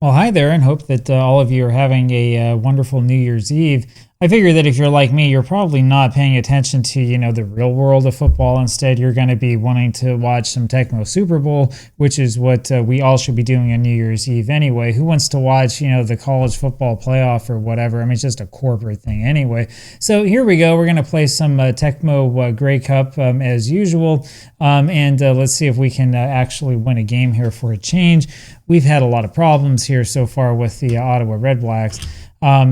Well, hi there, and hope that all of you are having a wonderful New Year's Eve. I figure that if you're like me, you're probably not paying attention to, the real world of football. Instead, you're going to be wanting to watch some Tecmo Super Bowl, which is what we all should be doing on New Year's Eve anyway. Who wants to watch, the college football playoff or whatever? I mean, it's just a corporate thing anyway. So here we go. We're going to play some Tecmo Grey Cup as usual, and let's see if we can actually win a game here for a change. We've had a lot of problems here so far with the Ottawa Redblacks.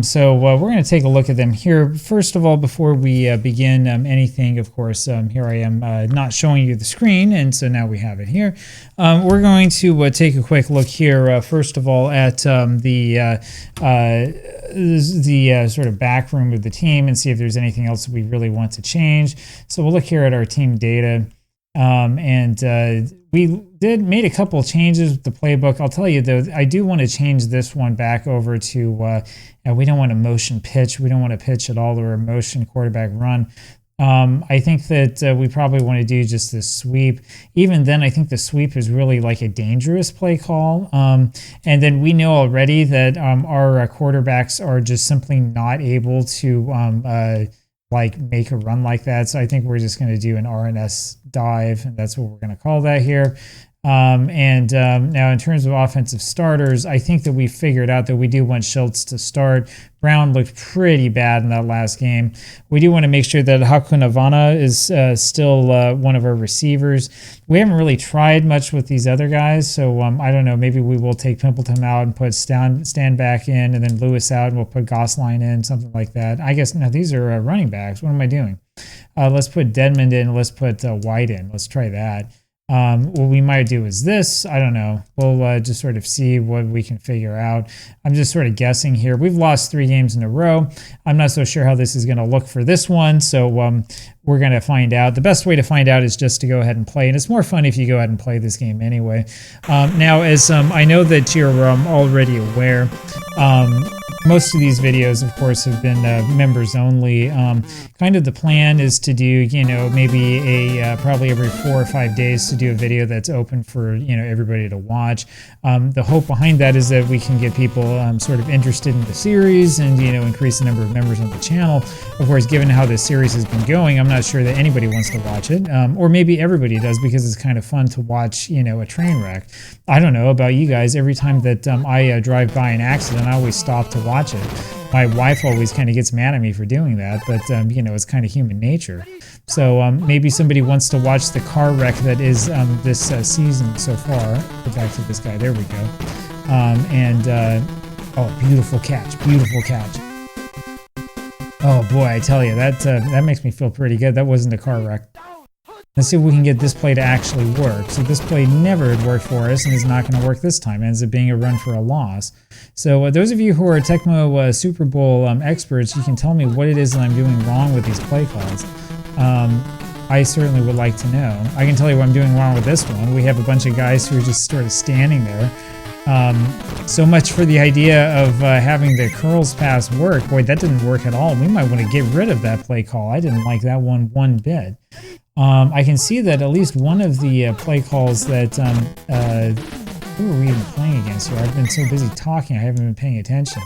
So we're going to take a look at them here. First of all, before we begin anything, of course, here I am not showing you the screen, and so now we have it here. We're going to take a quick look here, first of all, at the sort of back room of the team and see if there's anything else that we really want to change. So we'll look here at our team data. We made a couple of changes with the playbook. I'll tell you though, I do want to change this one back over to, we don't want a motion pitch. We don't want to pitch at all or a motion quarterback run. I think that we probably want to do just this sweep. Even then, I think the sweep is really like a dangerous play call. And then we know already that our quarterbacks are just simply not able to make a run like that. So I think we're just going to do an RNS dive, and that's what we're going to call that here. Now in terms of offensive starters, I think that we figured out that we do want Schultz to start. Brown looked pretty bad in that last game. We do want to make sure that Hakunavana is still one of our receivers. We haven't really tried much with these other guys, so I don't know. Maybe we will take Pimpleton out and put Stand back in, and then Lewis out, and we'll put Gosline in, something like that. I guess, no, these are running backs. What am I doing? Let's put Dedmond in. Let's put White in. Let's try that. What we might do is this. I don't know. We'll just sort of see what we can figure out. I'm just sort of guessing here. We've lost 3 games in a row. I'm not so sure how this is going to look for this one, so we're going to find out. The best way to find out is just to go ahead and play, and it's more fun if you go ahead and play this game anyway. Now, as I know that you're already aware, most of these videos, of course, have been members only. Kind of the plan is to do, maybe probably every 4 or 5 days to do a video that's open for, everybody to watch. The hope behind that is that we can get people sort of interested in the series and, increase the number of members on the channel. Of course, given how this series has been going, I'm not sure that anybody wants to watch it. Or maybe everybody does because it's kind of fun to watch, a train wreck. I don't know about you guys. Every time that I drive by an accident, I always stop to watch it. My wife always kind of gets mad at me for doing that, but it's kind of human nature. So maybe somebody wants to watch the car wreck that is this season so far. Go back to this guy. There we go. Oh, beautiful catch! Beautiful catch! Oh boy, I tell you, that makes me feel pretty good. That wasn't a car wreck. Let's see if we can get this play to actually work. So this play never had worked for us and is not going to work this time. It ends up being a run for a loss. So those of you who are Tecmo Super Bowl experts, you can tell me what it is that I'm doing wrong with these play calls. I certainly would like to know. I can tell you what I'm doing wrong with this one. We have a bunch of guys who are just sort of standing there. So much for the idea of having the curls pass work. Boy, that didn't work at all. We might want to get rid of that play call. I didn't like that one bit. I can see that at least one of the play calls that who are we even playing against here? I've been so busy talking, I haven't been paying attention.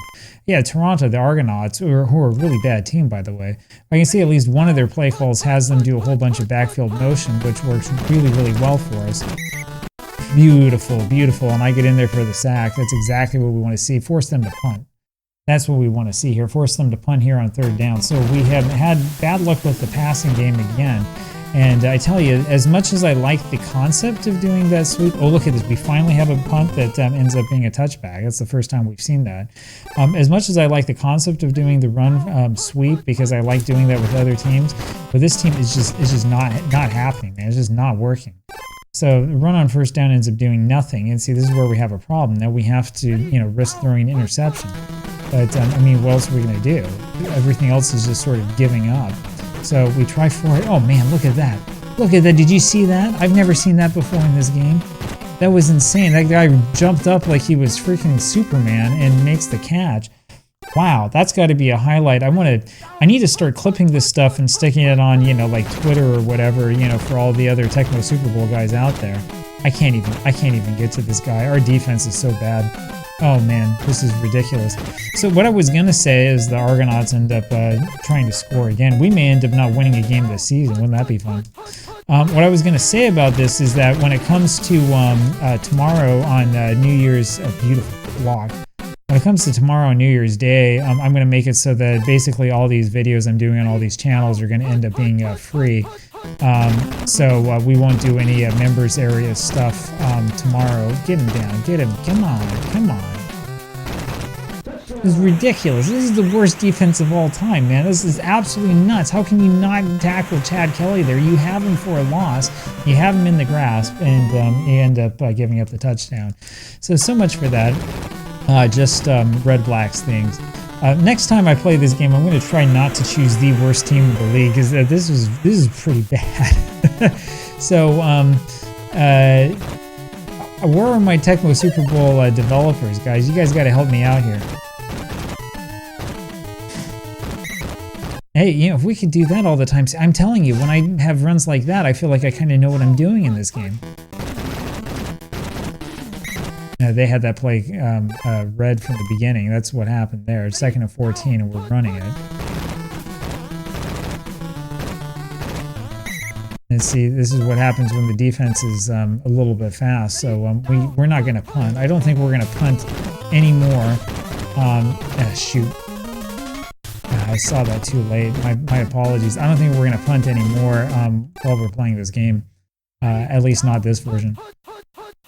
Yeah, Toronto, the Argonauts, who are a really bad team, by the way. I can see at least one of their play calls has them do a whole bunch of backfield motion, which works really, really well for us. Beautiful, beautiful, and I get in there for the sack. That's exactly what we want to see. Force them to punt. That's what we want to see here. Force them to punt here on 3rd down. So we have had bad luck with the passing game again. And I tell you, as much as I like the concept of doing that sweep, oh, look at this. We finally have a punt that ends up being a touchback. That's the first time we've seen that. As much as I like the concept of doing the run sweep, because I like doing that with other teams, but this team is just not happening, man. It's just not working. So the run on 1st down ends up doing nothing. And see, this is where we have a problem. Now we have to, risk throwing an interception. But, what else are we going to do? Everything else is just sort of giving up. So we try for it. Oh man, look at that. Look at that. Did you see that? I've never seen that before in this game. That was insane. That guy jumped up like he was freaking Superman and makes the catch. Wow, that's got to be a highlight. I need to start clipping this stuff and sticking it on, like Twitter or whatever, for all the other Tecmo Super Bowl guys out there. I can't even get to this guy. Our defense is so bad. Oh man, this is ridiculous. So what I was going to say is the Argonauts end up trying to score again. We may end up not winning a game this season. Wouldn't that be fun? What I was going to say about this is that when it comes to tomorrow on New Year's, beautiful block. When it comes to tomorrow on New Year's Day, I'm going to make it so that basically all these videos I'm doing on all these channels are going to end up being free. So we won't do any members area stuff tomorrow. Get him down. Get him. Come on. Come on. This is ridiculous. This is the worst defense of all time, man. This is absolutely nuts. How can you not tackle Chad Kelly there? You have him for a loss. You have him in the grasp, and you end up giving up the touchdown. So much for that. Just Redblacks things. Next time I play this game, I'm going to try not to choose the worst team in the league, because this is pretty bad. So, where are my Tecmo Super Bowl developers, guys? You guys got to help me out here. Hey, you know, if we could do that all the time, I'm telling you, when I have runs like that, I feel like I kind of know what I'm doing in this game. They had that play red from the beginning. That's what happened there. 2nd and 14, and we're running it. And see, this is what happens when the defense is a little bit fast. So we're not going to punt. I don't think we're going to punt anymore. Shoot. I saw that too late. My apologies. I don't think we're going to punt anymore while we're playing this game. At least not this version.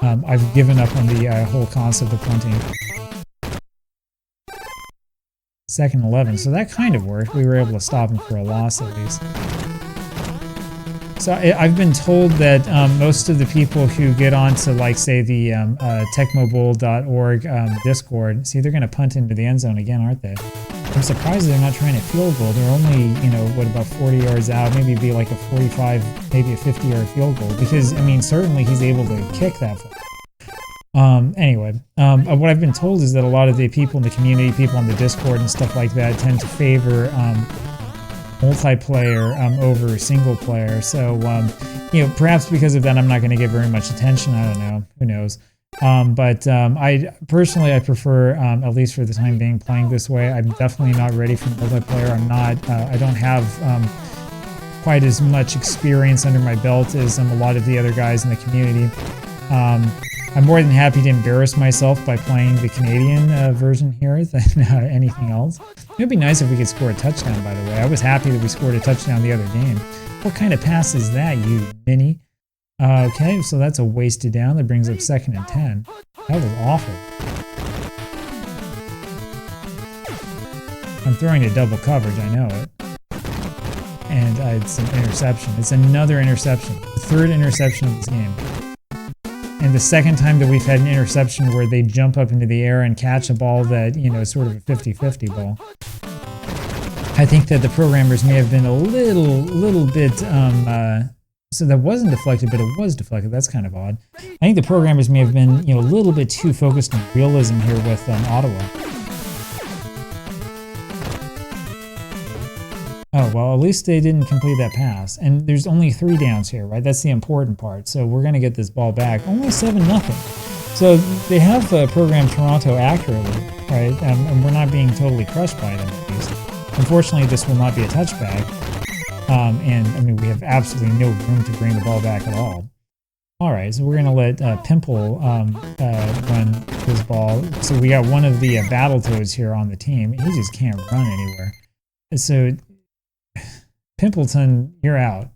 I've given up on the whole concept of punting. 2nd and 11, so that kind of worked. We were able to stop him for a loss at least. So I've been told that most of the people who get onto, like, say, the tecmobowl.org Discord, see, they're going to punt into the end zone again, aren't they? I'm surprised they're not trying a field goal. They're only, you know, what, about 40 yards out, maybe be like a 45, maybe a 50-yard field goal. Because, I mean, certainly he's able to kick that far. Anyway, what I've been told is that a lot of the people in the community, people on the Discord and stuff like that, tend to favor multiplayer over single player. So, you know, perhaps because of that, I'm not going to get very much attention. I don't know. Who knows? I personally, I prefer, at least for the time being, playing this way. I'm definitely not ready for multiplayer. I'm not, I don't have quite as much experience under my belt as a lot of the other guys in the community. I'm more than happy to embarrass myself by playing the Canadian version here than anything else. It would be nice if we could score a touchdown, by the way. I was happy that we scored a touchdown the other game. What kind of pass is that, you mini? Okay, so that's a wasted down. That brings up 2nd and 10. That was awful. I'm throwing a double coverage, I know it. And it's an interception. It's another interception. The 3rd interception of this game. And the 2nd time that we've had an interception where they jump up into the air and catch a ball that, you know, is sort of a 50-50 ball. I think that the programmers may have been a little bit, so that wasn't deflected, but it was deflected. That's kind of odd. I think the programmers may have been, you know, a little bit too focused on realism here with Ottawa. Oh, well, at least they didn't complete that pass. And there's only 3 downs here, right? That's the important part. So we're going to get this ball back. Only 7-0. So they have programmed Toronto accurately, right? And we're not being totally crushed by them, at least. Unfortunately, this will not be a touchback. And, I mean, we have absolutely no room to bring the ball back at all. All right, so we're going to let Pimple run his ball. So we got one of the Battletoads here on the team. He just can't run anywhere. So, Pimpleton, you're out.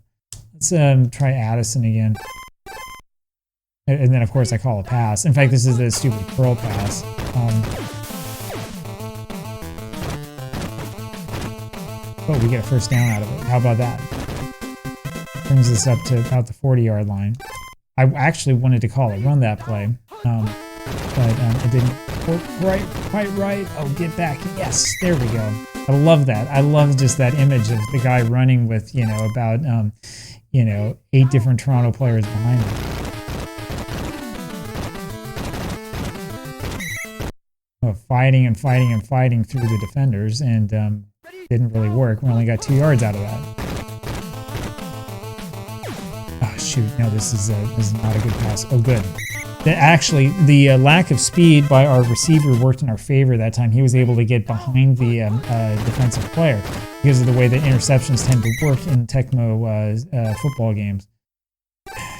Let's try Addison again. And then, of course, I call a pass. In fact, this is the stupid curl pass. Oh, we get a first down out of it. How about that? Brings us up to about the 40-yard line. I actually wanted to call it run that play, but it didn't work quite right. Oh, get back. Yes, there we go. I love that. I love just that image of the guy running with, you know, about, 8 different Toronto players behind him. Oh, fighting and fighting and fighting through the defenders, and didn't really work. We only got 2 yards out of that. Oh, shoot. No, this is not a good pass. Oh, good. that actually the lack of speed by our receiver worked in our favor that time. He was able to get behind the defensive player because of the way that interceptions tend to work in Tecmo football games.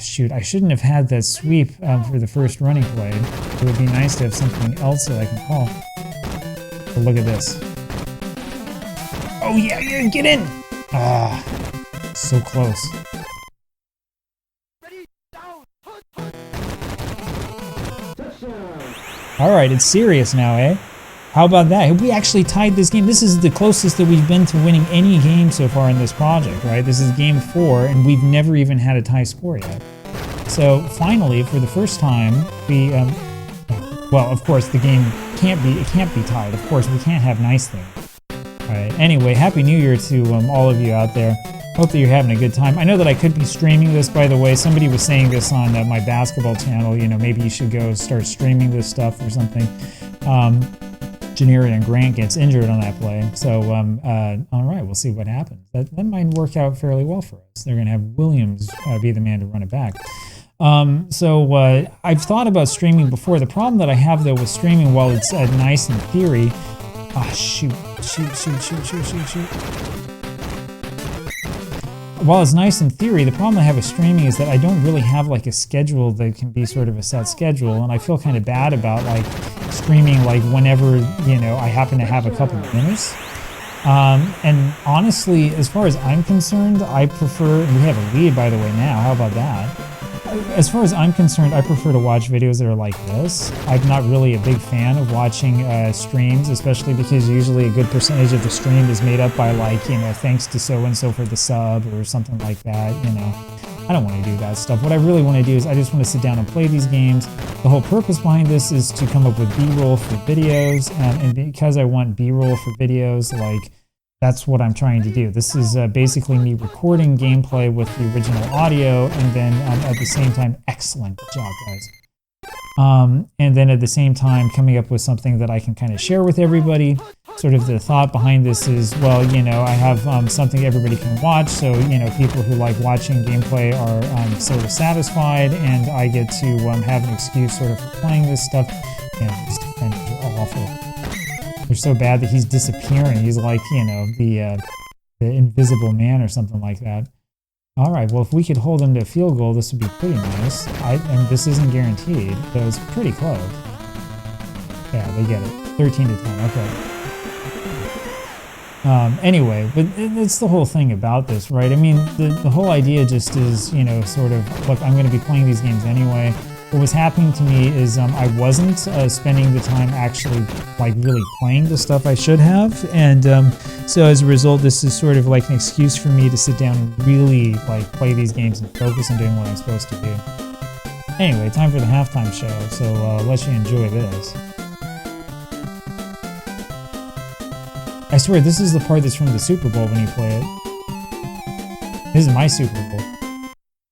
Shoot, I shouldn't have had that sweep for the first running play. It would be nice to have something else that I can call. But look at this. Oh yeah, yeah, get in! Ah, so close. All right, it's serious now, eh? How about that? We actually tied this game. This is the closest that we've been to winning any game so far in this project, right? This is game 4, and we've never even had a tie score yet. So finally, for the first time, we, well, of course, the game can't be tied. Of course, we can't have nice things. All right. Anyway, Happy New Year to all of you out there. Hope that you're having a good time. I know that I could be streaming this, by the way. Somebody was saying this on my basketball channel. You know, maybe you should go start streaming this stuff or something. Janarian Grant gets injured on that play. So, all right, we'll see what happens. That might work out fairly well for us. They're going to have Williams be the man to run it back. So I've thought about streaming before. The problem that I have, though, with streaming, while it's nice in theory... Ah, shoot. While it's nice in theory, the problem I have with streaming is that I don't really have like a schedule that can be sort of a set schedule, and I feel kind of bad about like streaming like whenever, you know, I happen to have a couple of minutes. And honestly, as far as I'm concerned, I prefer, we have a lead by the way now, how about that? As far as I'm concerned, I prefer to watch videos that are like this. I'm not really a big fan of watching streams, especially because usually a good percentage of the stream is made up by like, you know, thanks to so-and-so for the sub or something like that, you know. I don't want to do that stuff. What I really want to do is I just want to sit down and play these games. The whole purpose behind this is to come up with B-roll for videos, and because I want B-roll for videos, like, that's what I'm trying to do. This is basically me recording gameplay with the original audio, and then at the same time, excellent job, guys. And then at the same time, coming up with something that I can kind of share with everybody. Sort of the thought behind this is, well, you know, I have something everybody can watch, so, you know, people who like watching gameplay are sort of satisfied, and I get to have an excuse sort of for playing this stuff. You know, these defenders are awful. They're so bad that he's disappearing. He's like, you know, the invisible man or something like that. All right, well, if we could hold them to a field goal, this would be pretty nice. And this isn't guaranteed, but it's pretty close. Yeah, they get it. 13 to 10, okay. Anyway, but it's the whole thing about this, right? I mean, the whole idea just is, you know, sort of, look, I'm going to be playing these games anyway. What was happening to me is I wasn't spending the time actually like really playing the stuff I should have, and so as a result, this is sort of like an excuse for me to sit down and really like play these games and focus on doing what I'm supposed to do. Anyway, time for the halftime show, so let you enjoy this. I swear, this is the part that's from the Super Bowl when you play it. This is my Super Bowl.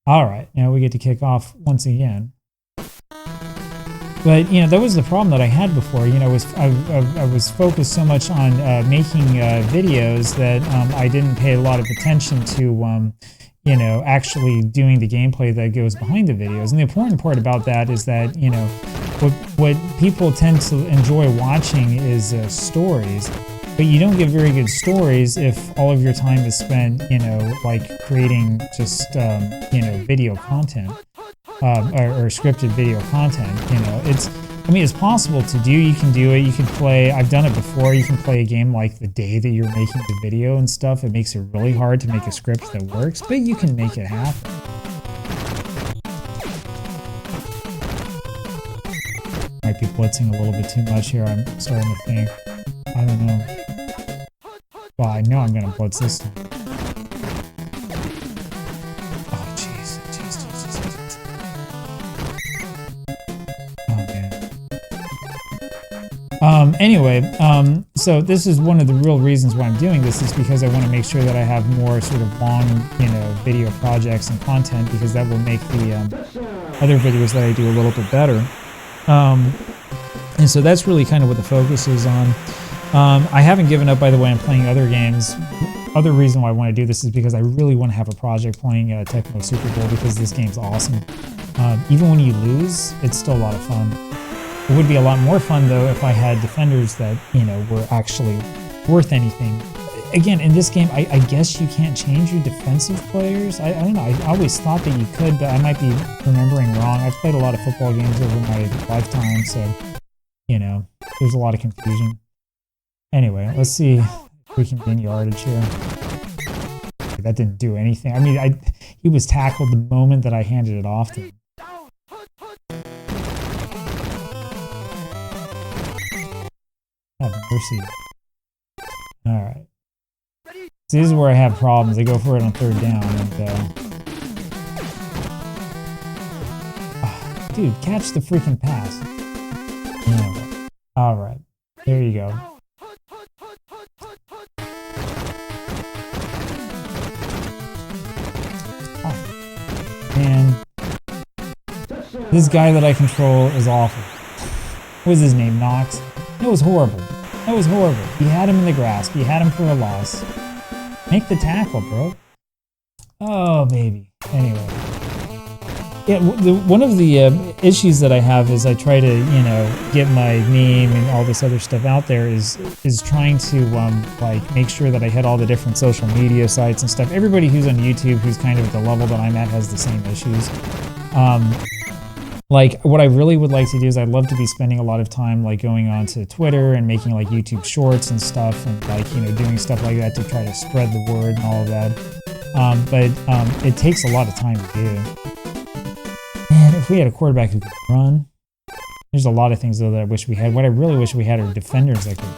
All right, now we get to kick off once again. But, you know, that was the problem that I had before. You know, I was focused so much on making videos that I didn't pay a lot of attention to, you know, actually doing the gameplay that goes behind the videos. And the important part about that is that, you know, what people tend to enjoy watching is stories. But you don't get very good stories if all of your time is spent, you know, like creating just, you know, video content. Or scripted video content, you know, I mean, it's possible to do, you can do it, you can play, I've done it before, you can play a game like the day that you're making the video and stuff. It makes it really hard to make a script that works, but you can make it happen. Might be blitzing a little bit too much here, I'm starting to think. I don't know. Well, I know I'm going to blitz this time. Anyway, so this is one of the real reasons why I'm doing this, is because I want to make sure that I have more sort of long, you know, video projects and content, because that will make the other videos that I do a little bit better. And so that's really kind of what the focus is on. I haven't given up, by the way, on playing other games. Other reason why I want to do this is because I really want to have a project playing Tecmo Super Bowl, because this game's awesome. Even when you lose, it's still a lot of fun. It would be a lot more fun, though, if I had defenders that, you know, were actually worth anything. Again, in this game, I guess you can't change your defensive players. I don't know. I always thought that you could, but I might be remembering wrong. I've played a lot of football games over my lifetime, so, you know, there's a lot of confusion. Anyway, let's see if we can gain yardage here. That didn't do anything. I mean, he was tackled the moment that I handed it off to him. Have mercy. Alright. This is where I have problems. I go for it on third down and dude, catch the freaking pass. Anyway. Alright. There you go. Man, this guy that I control is awful. What was his name? Knox? It was horrible. That was horrible. You had him in the grasp. You had him for a loss. Make the tackle, bro. Oh, baby. Anyway. Yeah, one of the issues that I have is I try to, you know, get my meme and all this other stuff out there is trying to, like, make sure that I hit all the different social media sites and stuff. Everybody who's on YouTube who's kind of at the level that I'm at has the same issues. Like, what I really would like to do is I'd love to be spending a lot of time, like, going on to Twitter and making, like, YouTube shorts and stuff and, like, you know, doing stuff like that to try to spread the word and all of that. But it takes a lot of time to do. Man, if we had a quarterback who could run, there's a lot of things, though, that I wish we had. What I really wish we had are defenders that could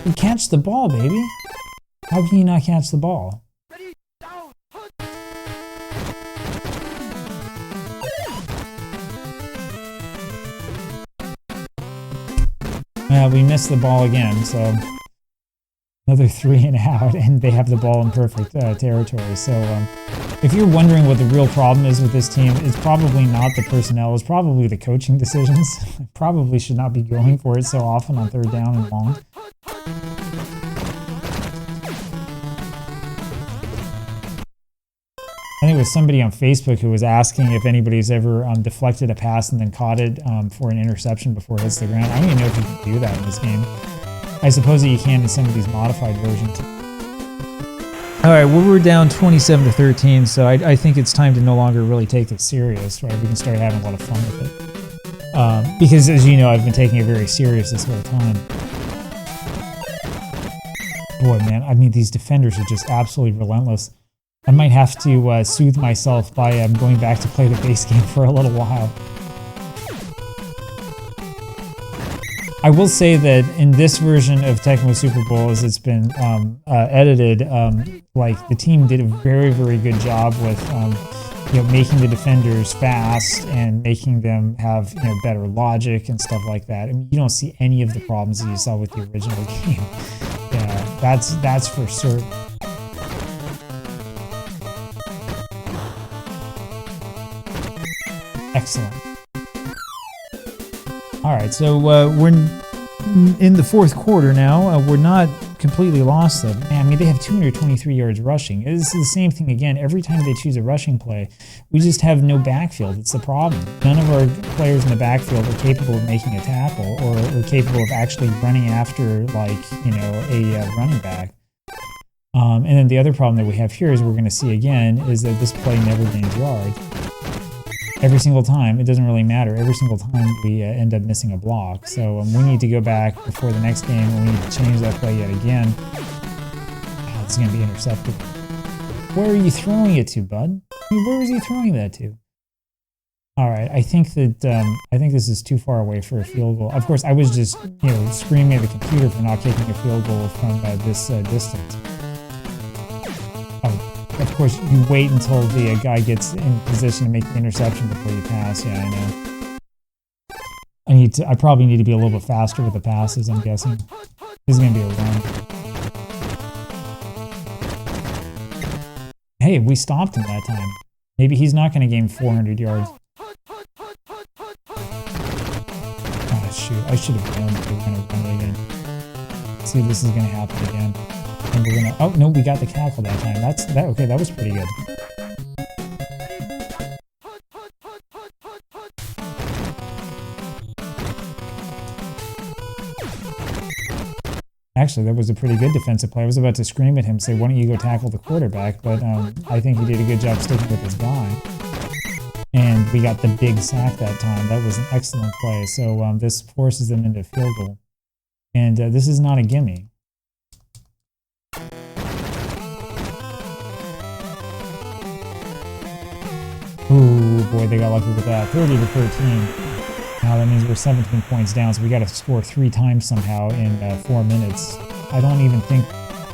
You catch the ball, baby. How can you not catch the ball? Yeah, we missed the ball again, so another 3 and out, and they have the ball in perfect territory. So if you're wondering what the real problem is with this team, it's probably not the personnel, it's probably the coaching decisions. Probably should not be going for it so often on third down and long. I think it was somebody on Facebook who was asking if anybody's ever deflected a pass and then caught it for an interception before it hits the ground. I don't even know if you can do that in this game. I suppose that you can in some of these modified versions. Alright, well, we're down 27-13, so I think it's time to no longer really take this serious, right? We can start having a lot of fun with it. Because, as you know, I've been taking it very serious this whole time. Boy, man, I mean, these defenders are just absolutely relentless. I might have to soothe myself by going back to play the base game for a little while. I will say that in this version of Tecmo Super Bowl, as it's been edited, like the team did a very, very good job with you know, making the defenders fast and making them have, you know, better logic and stuff like that. I mean, you don't see any of the problems that you saw with the original game. Yeah, that's for certain. Excellent. All right, so we're in the fourth quarter now. We're not completely lost, though. Man, I mean, they have 223 yards rushing. This is the same thing again. Every time they choose a rushing play, we just have no backfield. It's the problem. None of our players in the backfield are capable of making a tackle or are capable of actually running after, like, you know, a running back. And then the other problem that we have here is we're going to see again is that this play never gains yards. Every single time, it doesn't really matter. Every single time we end up missing a block. So we need to go back before the next game and we need to change that play yet again. Oh, it's going to be intercepted. Where are you throwing it to, bud? I mean, where was he throwing that to? All right, I think this is too far away for a field goal. Of course, I was just, you know, screaming at the computer for not kicking a field goal from this distance. Oh. Of course, you wait until the guy gets in position to make the interception before you pass. Yeah, I know. I probably need to be a little bit faster with the passes, I'm guessing. This is going to be a run. Hey, we stopped him that time. Maybe he's not going to gain 400 yards. Oh, shoot. I should have known that they were going to run it again. See if this is going to happen again. And we're going to... Oh, no, we got the cackle that time. Okay, that was pretty good. Actually, that was a pretty good defensive play. I was about to scream at him, say, why don't you go tackle the quarterback? But I think he did a good job sticking with his guy. And we got the big sack that time. That was an excellent play. So this forces them into field goal. And this is not a gimme. Ooh, boy, they got lucky with that. 30-13. Now that means we're 17 points down, so we got to score 3 times somehow in 4 minutes. I don't even think...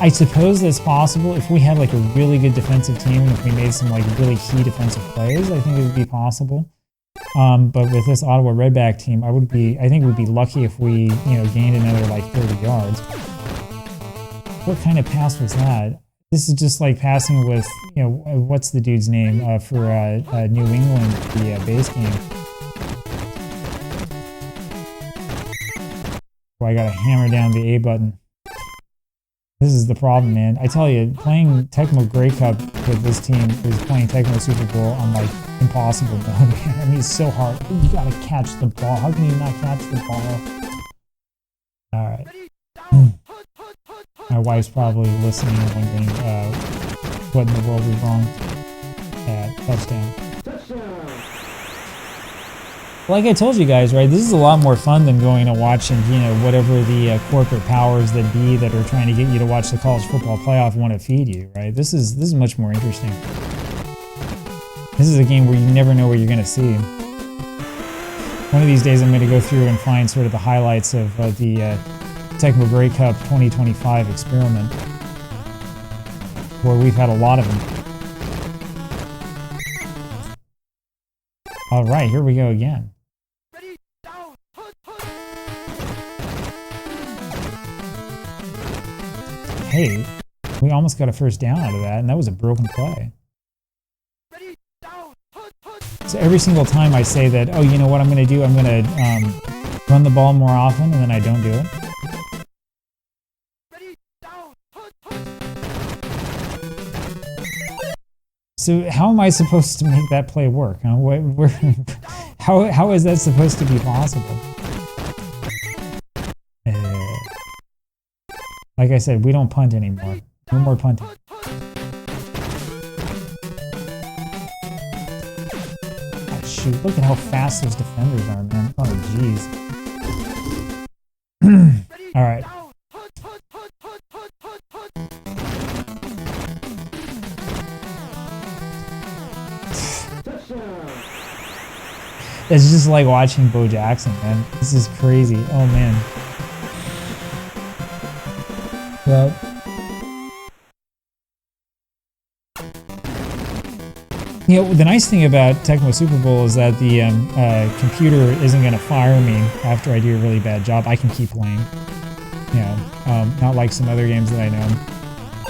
I suppose that's possible if we had like a really good defensive team and if we made some like really key defensive plays. I think it would be possible. But with this Ottawa Redback team, I think we'd be lucky if we gained another like 30 yards. What kind of pass was that? This is just like passing with what's the dude's name for New England, the base game. I gotta hammer down the A button. This is the problem, man. I tell you, playing Tecmo Grey Cup with this team is playing Tecmo Super Bowl on like impossible mode. I mean, it's so hard. You gotta catch the ball. How can you not catch the ball? Alright. My wife's probably listening and wondering what in the world is wrong. Touchdown. Like I told you guys, right, this is a lot more fun than going to watch and, whatever the corporate powers that be that are trying to get you to watch the college football playoff want to feed you, right? This is much more interesting. This is a game where you never know what you're going to see. One of these days I'm going to go through and find sort of the highlights of the Tecmo Grey Cup 2025 experiment, where we've had a lot of them. All right, here we go again. Hey, we almost got a first down out of that, and that was a broken play. So every single time I say that, oh, you know what I'm going to do? I'm going to run the ball more often, and then I don't do it. So how am I supposed to make that play work? How is that supposed to be possible? Like I said, we don't punt anymore. No more punting. Oh, shoot, look at how fast those defenders are, man. Oh, jeez. All right. It's just like watching Bo Jackson, man. This is crazy. Oh, man. Well, the nice thing about Tecmo Super Bowl is that the computer isn't going to fire me after I do a really bad job. I can keep playing. Not like some other games that I know.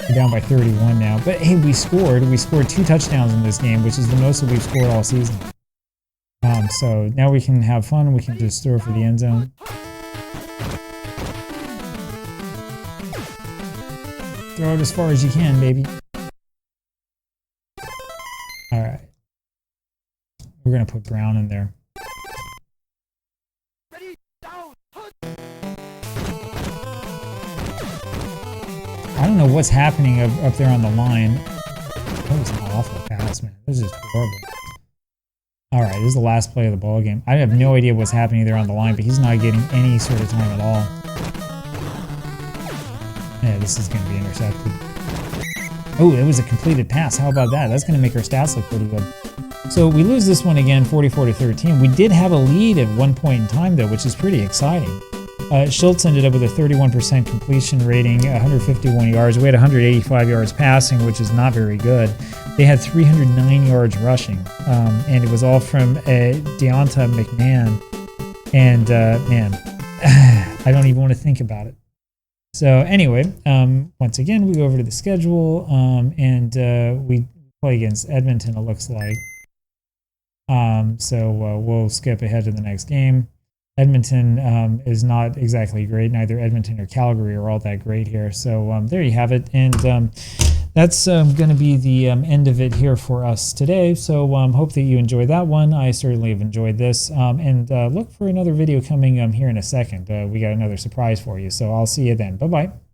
We're down by 31 now. But hey, we scored 2 touchdowns in this game, which is the most that we've scored all season. So now we can have fun. We can just throw for the end zone. Throw it as far as you can, baby. All right. We're going to put Brown in there. I don't know what's happening up there on the line. That was an awful pass, man. This is just horrible. All right, this is the last play of the ball game. I have no idea what's happening there on the line, but he's not getting any sort of time at all. Yeah, this is going to be intercepted. Oh, it was a completed pass. How about that? That's going to make our stats look pretty good. So we lose this one again, 44-13. We did have a lead at one point in time, though, which is pretty exciting. Schultz ended up with a 31% completion rating, 151 yards. We had 185 yards passing, which is not very good. They had 309 yards rushing, and it was all from Deonta McMahon. And, man, I don't even want to think about it. So anyway, once again, we go over to the schedule, and we play against Edmonton, it looks like. So we'll skip ahead to the next game. Edmonton is not exactly great. Neither Edmonton or Calgary are all that great here. So there you have it. And that's going to be the end of it here for us today. So hope that you enjoyed that one. I certainly have enjoyed this. And look for another video coming here in a second. We got another surprise for you. So I'll see you then. Bye-bye.